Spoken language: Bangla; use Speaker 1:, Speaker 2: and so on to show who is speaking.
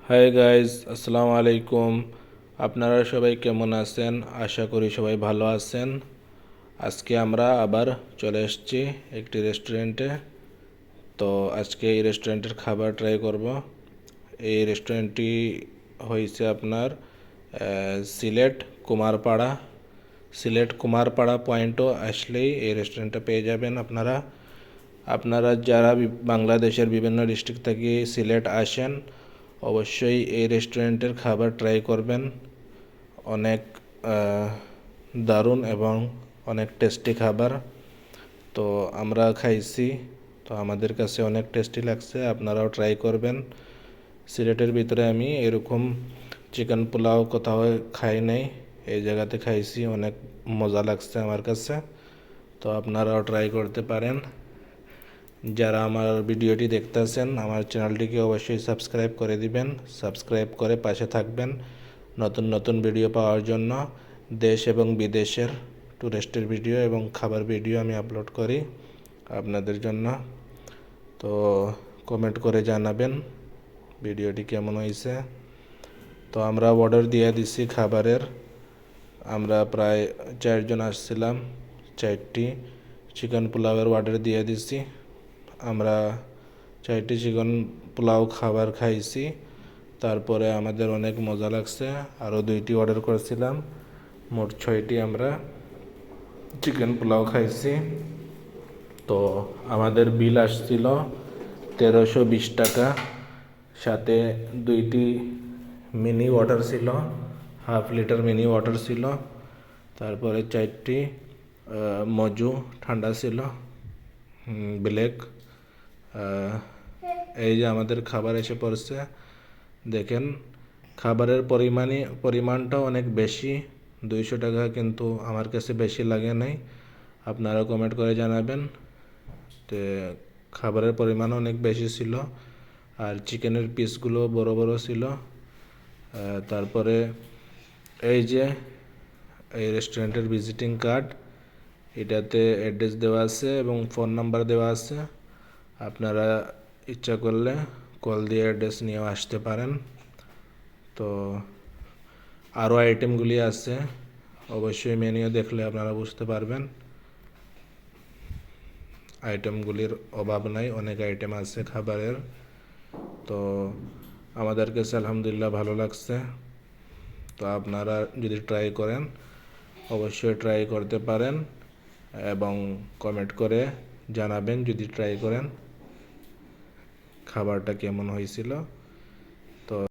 Speaker 1: হাই গাইজ, আসসালামু আলাইকুম। আপনারা সবাই কেমন আছেন? আশা করি সবাই ভালো আছেন। আজকে আমরা আবার চলে এসেছি একটি রেস্টুরেন্টে। তো আজকে এই রেস্টুরেন্টের খাবার ট্রাই করব। এই রেস্টুরেন্টটি হয়েছে আপনার সিলেট কুমারপাড়া। সিলেট কুমারপাড়া পয়েন্টও আসলেই এই রেস্টুরেন্টটা পেয়ে যাবেন আপনারা। আপনারা যারা বাংলাদেশের বিভিন্ন ডিস্ট্রিক্ট থেকে সিলেট আসেন, অবশ্যই এই রেস্টুরেন্টের খাবার ট্রাই করবেন। অনেক দারুণ এবং অনেক টেস্টি খাবার। তো আমরা খাইছি, তো আমাদের কাছে অনেক টেস্টি লাগছে, আপনারাও ট্রাই করবেন। সিলেটের ভিতরে আমি এরকম চিকেন পোলাও কোথাও খাই নাই, এই জায়গাতে খাইছি, অনেক মজা লাগছে আমার কাছে। তো আপনারাও ট্রাই করতে পারেন। যারা আমার ভিডিওটি দেখতেছেন, আমার চ্যানেলটিকে অবশ্যই সাবস্ক্রাইব করে দিবেন, সাবস্ক্রাইব করে পাশে থাকবেন নতুন নতুন ভিডিও পাওয়ার জন্য। দেশ এবং বিদেশের টুরিস্টের ভিডিও এবং খাবার ভিডিও আমি আপলোড করি আপনাদের জন্য। তো কমেন্ট করে জানাবেন ভিডিওটি কেমন হয়েছে। তো আমরা অর্ডার দিয়ে দিছি খাবারের। আমরা প্রায় 4 জন আসছিলাম, 4টি চিকেন পোলাওয়ের অর্ডার দিয়ে দিছি। আমরা 4টি চিকেন পোলাও খাবার খাইছি, তারপরে আমাদের অনেক মজা লাগছে। আরও 2টি অর্ডার করেছিলাম, মোট 6টি আমরা চিকেন পোলাও খাইছি। তো আমাদের বিল আসছিল 1320 টাকা। সাথে 2টি মিনি ওয়াটার ছিল, হাফ লিটার মিনি ওয়াটার ছিল। তারপরে 4টি মজু ঠান্ডা ছিল, ব্ল্যাক। এই যে আমাদের খাবার এসে পড়ছে, দেখেন খাবারের পরিমাণটাও অনেক বেশি। 200 টাকা কিন্তু আমার কাছে বেশি লাগে নাই, আপনারা কমেন্ট করে জানাবেন। তো খাবারের পরিমাণও অনেক বেশি ছিল, আর চিকেনের পিসগুলো বড় বড় ছিল। তারপরে এই যে এই রেস্টুরেন্টের ভিজিটিং কার্ড, এটাতে অ্যাড্রেস দেওয়া আছে এবং ফোন নাম্বার দেওয়া আছে। আপনারা ইচ্ছা করলে কল দিয়ে অ্যাড্রেস নিয়েও আসতে পারেন। তো আরও আইটেমগুলি আছে, অবশ্যই মেনুও দেখলে আপনারা বুঝতে পারবেন। আইটেমগুলির অভাব নাই, অনেক আইটেম আছে খাবারের। তো আমাদের কাছে আলহামদুলিল্লাহ ভালো লাগছে। তো আপনারা যদি ট্রাই করেন, অবশ্যই ট্রাই করতে পারেন এবং কমেন্ট করে জানাবেন যদি ট্রাই করেন খাবারটা কেমন হয়েছিল।